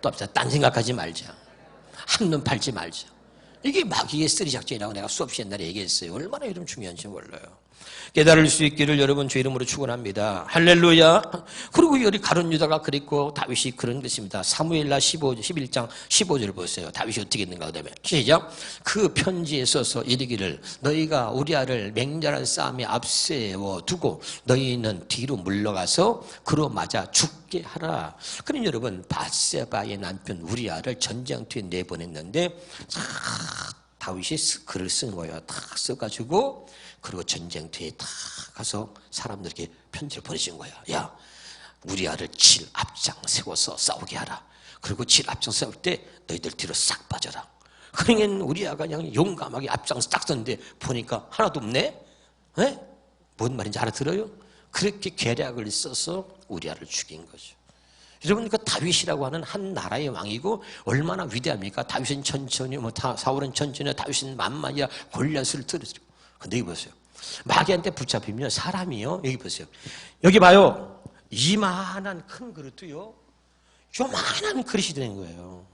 또 합시다. 딴 생각하지 말자. 한눈 팔지 말자. 이게 마귀의 쓰리 작전이라고 내가 수없이 옛날에 얘기했어요. 얼마나 여러분 중요한지 몰라요. 깨달을 수 있기를 여러분 주 이름으로 축원합니다. 할렐루야. 그리고 여기 가룟 유다가 그랬고 다윗이 그런 것입니다. 사무엘하 11장 15절 보세요. 다윗이 어떻게 했는가. 그 다음에 시작. 그 편지에 써서 이르기를 너희가 우리아를 맹렬한 싸움에 앞세워 두고 너희는 뒤로 물러가서 그로 맞아 죽게 하라. 그럼 여러분 밧세바의 남편 우리아를 전쟁터에 내보냈는데 다윗이 글을 쓴 거예요. 다 써가지고 그리고 전쟁터에 다 가서 사람들에게 편지를 보내준 거야. 야, 우리 아를 질 앞장 세워서 싸우게 하라. 그리고 질 앞장 세울 때 너희들 뒤로 싹 빠져라. 그러니까 우리 아가 그냥 용감하게 앞장서 딱 섰는데 보니까 하나도 없네. 에? 뭔 말인지 알아들어요? 그렇게 계략을 써서 우리 아를 죽인 거죠. 여러분 그 다윗이라고 하는 한 나라의 왕이고 얼마나 위대합니까? 다윗은 천천히 사울은 천천히 다윗은 만만이야 골리앗을 들으시고. 근데 여기 보세요. 마귀한테 붙잡히면 사람이요. 여기 보세요. 여기 봐요. 이만한 큰 그릇도요. 요만한 그릇이 되는 거예요.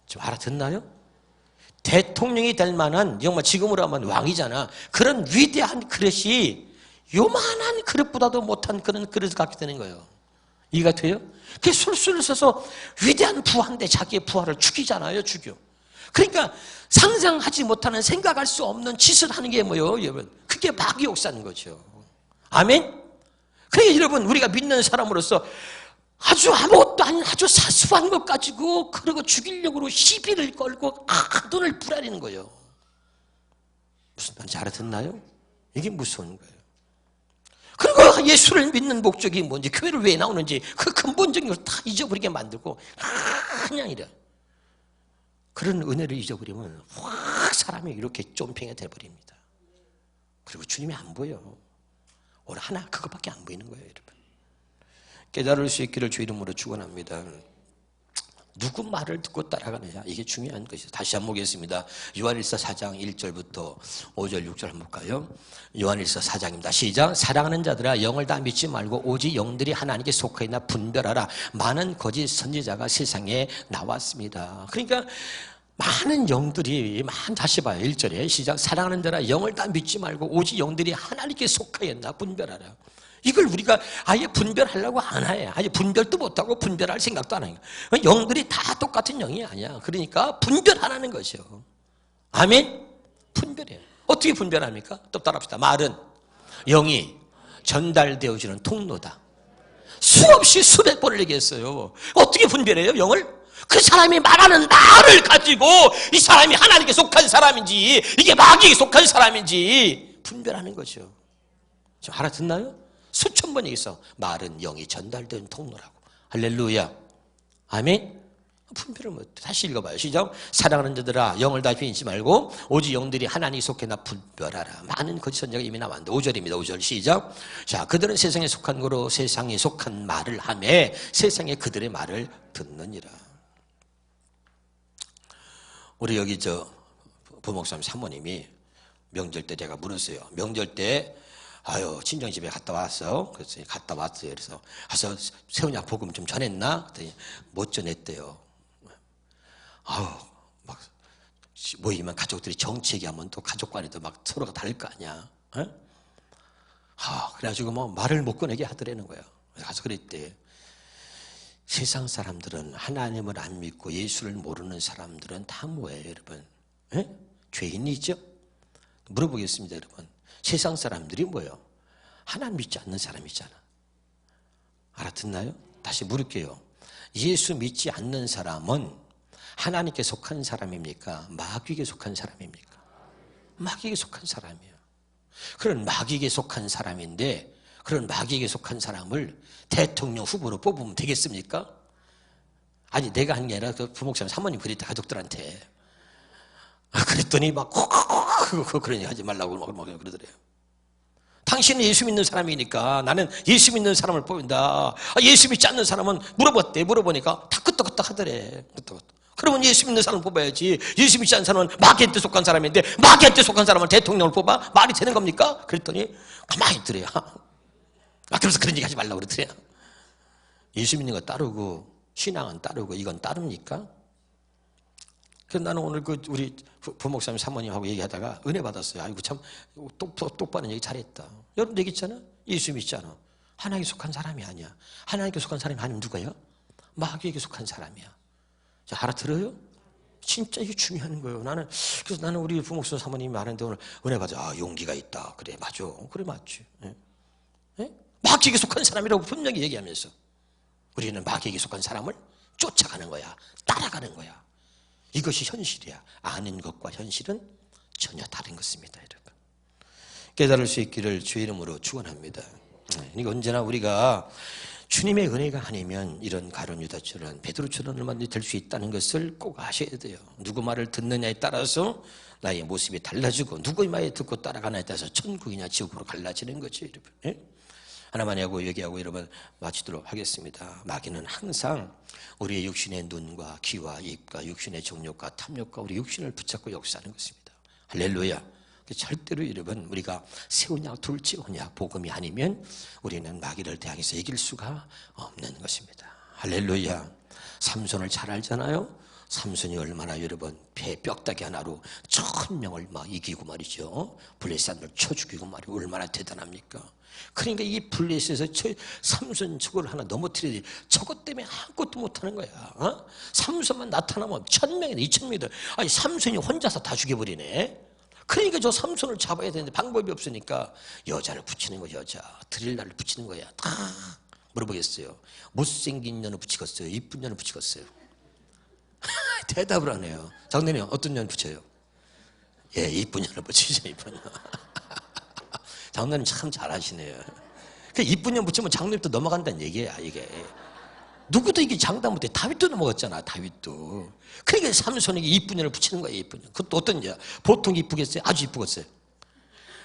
좀 알아듣나요? 대통령이 될 만한 정말 지금으로 하면 왕이잖아. 그런 위대한 그릇이 요만한 그릇보다도 못한 그런 그릇을 갖게 되는 거예요. 이해가 돼요? 그게 술수를 써서 위대한 부하인데 자기의 부하를 죽이잖아요. 죽여. 그러니까 상상하지 못하는, 생각할 수 없는 짓을 하는 게 뭐예요, 여러분? 그게 마귀 역사인 거죠. 아멘? 그러니까 여러분, 우리가 믿는 사람으로서 아주 아무것도 아닌 아주 사소한 것 가지고 그러고 죽이려고 시비를 걸고 돈을 부라리는 거예요. 무슨 말인지 알아듣나요? 이게 무서운 거예요. 그리고 예수를 믿는 목적이 뭔지, 교회를 왜 나오는지 그 근본적인 걸 다 잊어버리게 만들고 그냥 이래. 그런 은혜를 잊어버리면 확 사람이 이렇게 쫌팽이 돼버립니다. 그리고 주님이 안 보여. 오늘 하나 그것밖에 안 보이는 거예요, 여러분. 깨달을 수 있기를 주 이름으로 축원합니다. 누구 말을 듣고 따라가느냐, 이게 중요한 것이죠. 다시 한번 보겠습니다. 요한일서 4장 1절부터 5절 6절 한번 볼까요? 요한일서 4장입니다. 시작. 사랑하는 자들아, 영을 다 믿지 말고 오직 영들이 하나님께 속하 있나 분별하라. 많은 거짓 선지자가 세상에 나왔습니다. 그러니까 많은 영들이, 다시 봐요. 1절에 시작. 사랑하는 자라, 영을 다 믿지 말고 오직 영들이 하나님께 속하였나 분별하라. 이걸 우리가 아예 분별하려고 안 해. 아예 분별도 못하고 분별할 생각도 안 해요. 영들이 다 똑같은 영이 아니야. 그러니까 분별하라는 것이요. 아멘? 분별해요. 어떻게 분별합니까? 또 따라합시다. 말은 영이 전달되어지는 통로다. 수없이 수백 번을 얘기했어요. 어떻게 분별해요, 영을? 그 사람이 말하는 말을 가지고 이 사람이 하나님께 속한 사람인지 이게 마귀에게 속한 사람인지 분별하는 거죠. 지금 알아듣나요? 수천 번 얘기했어. 말은 영이 전달된 통로라고. 할렐루야. 아멘. 분별을 못해. 다시 읽어봐요. 시작. 사랑하는 자들아, 영을 다 비인지 말고 오직 영들이 하나님께 속해 나 분별하라. 많은 거짓 선지자가 이미 나왔는데 5절입니다. 5절 시작. 자, 그들은 세상에 속한 거로 세상에 속한 말을 하매 세상에 그들의 말을 듣느니라. 우리 여기 부목사님 사모님이 명절 때 제가 물었어요. 명절 때 아유, 친정집에 갔다 왔어. 그래서 갔다 왔어요. 그래서 가서 세훈야 복음 좀 전했나? 그랬더니 못 전했대요. 아유, 막 모이면 가족들이 정치 얘기하면 또 가족 간에도 막 서로가 다를 거 아니야. 어? 그래가지고 뭐 말을 못 꺼내게 하더라는 거야. 가서 그랬대. 세상 사람들은 하나님을 안 믿고 예수를 모르는 사람들은 다 뭐예요, 여러분? 에? 죄인이죠? 물어보겠습니다, 여러분. 세상 사람들이 뭐예요? 하나님 믿지 않는 사람이잖아. 알아듣나요? 다시 물을게요. 예수 믿지 않는 사람은 하나님께 속한 사람입니까? 마귀에게 속한 사람입니까? 마귀에게 속한 사람이에요. 그런 마귀에게 속한 사람인데 그런 마귀에게 속한 사람을 대통령 후보로 뽑으면 되겠습니까? 아니, 내가 한 게 아니라 그 부목사님 사모님 그랬다, 가족들한테. 그랬더니 막 그런 얘기 하지 말라고 막 그러더래요. 당신은 예수 믿는 사람이니까 나는 예수 믿는 사람을 뽑는다. 예수 믿지 않는 사람은 물어보니까 다 끄떡끄떡 하더래. 그러면 예수 믿는 사람을 뽑아야지. 예수 믿지 않는 사람은 마귀한테 속한 사람인데 마귀한테 속한 사람을 대통령을 뽑아? 말이 되는 겁니까? 그랬더니 가만히 있더래요. 그래서 그런 얘기 하지 말라고 그러더래요. 예수 믿는 거 따르고 신앙은 따르고 이건 따릅니까? 그래서 나는 오늘 우리 부목사님 사모님하고 얘기하다가 은혜 받았어요. 아이고 참 똑바른 얘기 잘했다. 여러분 얘기했잖아. 예수 믿지 않아. 하나님께 속한 사람이 아니야. 하나님께 속한 사람이 아니면 누가요? 마귀에게 속한 사람이야. 자, 알아들어요? 진짜 이게 중요한 거예요. 그래서 나는 우리 부목사님 사모님이 말하는데 오늘 은혜 받아. 용기가 있다. 그래, 맞아. 그래, 맞지. 예? 예? 마귀에게 속한 사람이라고 분명히 얘기하면서 우리는 마귀에게 속한 사람을 쫓아가는 거야. 따라가는 거야. 이것이 현실이야. 아는 것과 현실은 전혀 다른 것입니다, 여러분. 깨달을 수 있기를 주의 이름으로 축원합니다. 그러니까 언제나 우리가 주님의 은혜가 아니면 이런 가룟 유다처럼 베드로처럼 얼마든지 될 수 있다는 것을 꼭 아셔야 돼요. 누구 말을 듣느냐에 따라서 나의 모습이 달라지고 누구의 말을 듣고 따라가냐에 따라서 천국이냐 지옥으로 갈라지는 거죠, 여러분. 예? 하나만 하고 얘기하고 여러분 마치도록 하겠습니다. 마귀는 항상 우리의 육신의 눈과 귀와 입과 육신의 정욕과 탐욕과 우리 육신을 붙잡고 역사하는 것입니다. 할렐루야. 절대로 여러분 우리가 세우냐 둘째오냐 복음이 아니면 우리는 마귀를 대항해서 이길 수가 없는 것입니다. 할렐루야. 삼손을 잘 알잖아요. 삼손이 얼마나 여러분 배 뼈다귀 하나로 1000명을 막 이기고 말이죠. 블레셋을 쳐 죽이고 말이죠. 얼마나 대단합니까? 그러니까 이 블레셋에서 삼손 저걸 하나 넘어뜨려야 돼. 저것 때문에 아무것도 못하는 거야. 삼손만 나타나면 1000명이다 2000명이다. 아니 삼손이 혼자서 다 죽여버리네. 그러니까 저 삼손을 잡아야 되는데 방법이 없으니까 여자를 붙이는 거야. 여자 드릴라를 붙이는 거야. 다 물어보겠어요. 못생긴 년을 붙이겠어요? 이쁜 년을 붙이겠어요? 대답을 안 해요. 장로님 어떤 년 붙여요? 예, 이쁜 년을 붙이죠. 이쁜 년. 장로님 참 잘하시네요. 그 이쁜 년 붙이면 장로님도 넘어간다는 얘기야. 이게 누구도 이게 장담 못해. 다윗도 넘어갔잖아. 다윗도. 그러니까 삼손에게 이쁜 년을 붙이는 거야. 이쁜 년. 그것도 어떤 년? 보통 이쁘겠어요? 아주 이쁘겠어요?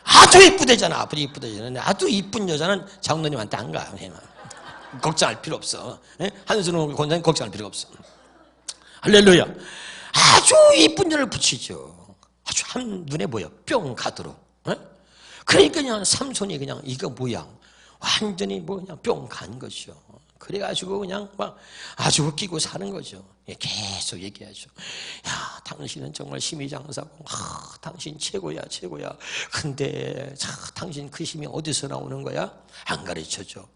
아주 이쁘대잖아. 아주 이쁘대잖아. 아주 이쁜 여자는 장로님한테 안 가. 걱정할 필요 없어. 한순호 권장님 걱정할 필요 없어. 할렐루야. 아주 이쁜 년을 붙이죠. 아주 한눈에 보여. 뿅 가도록. 그러니까 그냥 삼손이 그냥 이거 모양 완전히 뭐 그냥 뿅 간 거죠. 그래가지고 그냥 막 아주 웃기고 사는 거죠. 계속 얘기하죠. 야, 당신은 정말 힘이 장사고, 당신 최고야, 최고야. 근데 당신 그 힘이 어디서 나오는 거야? 안 가르쳐줘.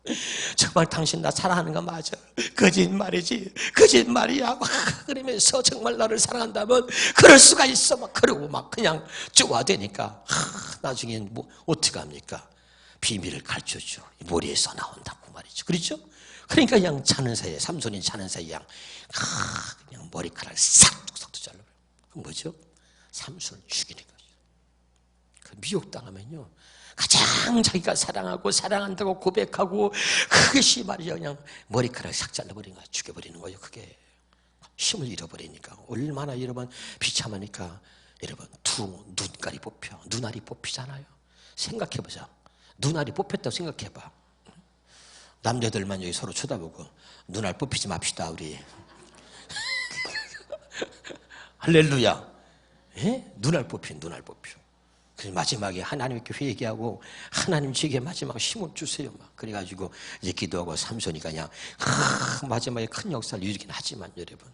정말 당신 나 사랑하는 거 맞아? 거짓말이지, 거짓말이야. 그러면서 정말 나를 사랑한다면 그럴 수가 있어. 막 그러고 막 그냥 쪼아대니까 나중엔 뭐 어떻게 합니까? 비밀을 가르쳐줘. 머리에서 나온다고 말이죠. 그렇죠? 그러니까 그냥 자는 사이에 삼손이 자는 사이에 그냥 머리카락을 싹둑싹둑 잘라버려요. 그 뭐죠? 삼손을 죽이는 거죠. 그 미혹당하면요 가장 자기가 사랑하고 사랑한다고 고백하고 그것이 말이죠 그냥 머리카락을 싹 잘라버리는 거야. 죽여버리는 거예요. 그게 힘을 잃어버리니까 얼마나 여러분 비참하니까 여러분 두 눈깔이 뽑혀. 눈알이 뽑히잖아요. 생각해보자. 눈알이 뽑혔다고 생각해봐. 남자들만 여기 서로 쳐다보고 눈알 뽑히지 맙시다 우리. 할렐루야. 예? 눈알 뽑힌 눈알 뽑혀. 그래서 마지막에 하나님께 회개하고 하나님 제게 마지막 힘을 주세요 막 그래가지고 이제 기도하고 삼손이 그냥 마지막에 큰 역사를 이루긴 하지만 여러분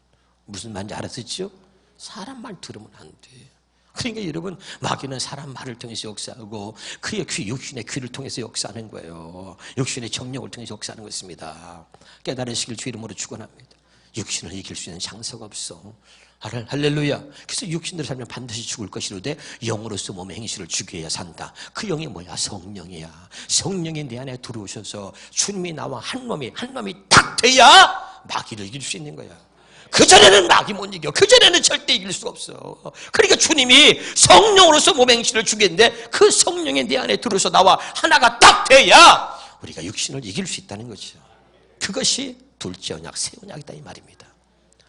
무슨 말인지 알았었죠? 사람 말 들으면 안 돼. 그러니까 여러분 마귀는 사람 말을 통해서 역사하고 그의 귀, 육신의 귀를 통해서 역사하는 거예요. 육신의 정력을 통해서 역사하는 것입니다. 깨달으시길 주 이름으로 축원합니다. 육신을 이길 수 있는 장사가 없어. 할렐루야. 그래서 육신대로 살면 반드시 죽을 것이로되 영으로서 몸의 행실을 죽여야 산다. 그 영이 뭐야? 성령이야. 성령이 내 안에 들어오셔서 주님이 나와 한 놈이 딱 돼야 마귀를 이길 수 있는 거야. 그전에는 마귀 못 이겨. 그전에는 절대 이길 수가 없어. 그러니까 주님이 성령으로서 몸의 행실을 주겠는데 그 성령이 내 안에 들어서 나와 하나가 딱 돼야 우리가 육신을 이길 수 있다는 거죠. 그것이 둘째 언약, 새 언약이다 이 말입니다.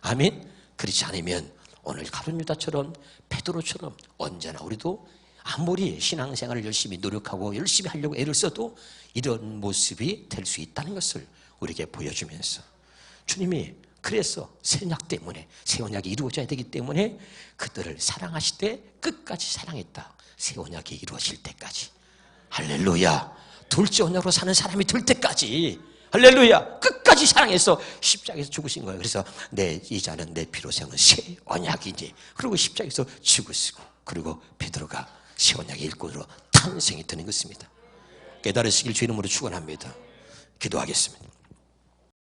아멘. 그렇지 않으면 오늘 가룟 유다처럼 베드로처럼 언제나 우리도 아무리 신앙생활을 열심히 노력하고 열심히 하려고 애를 써도 이런 모습이 될 수 있다는 것을 우리에게 보여주면서 주님이 그래서 새 언약 때문에 새 언약이 이루어져야 되기 때문에 그들을 사랑하실 때 끝까지 사랑했다. 새 언약이 이루어질 때까지. 할렐루야. 둘째 언약으로 사는 사람이 될 때까지 할렐루야 끝까지 사랑해서 십자가에서 죽으신 거예요. 그래서 내 이자는 내 피로 세운 새 언약이지. 그리고 십자가에서 죽으시고 그리고 베드로가 새 언약의 일꾼으로 탄생이 되는 것입니다. 깨달으시길 주 이름으로 축원합니다. 기도하겠습니다.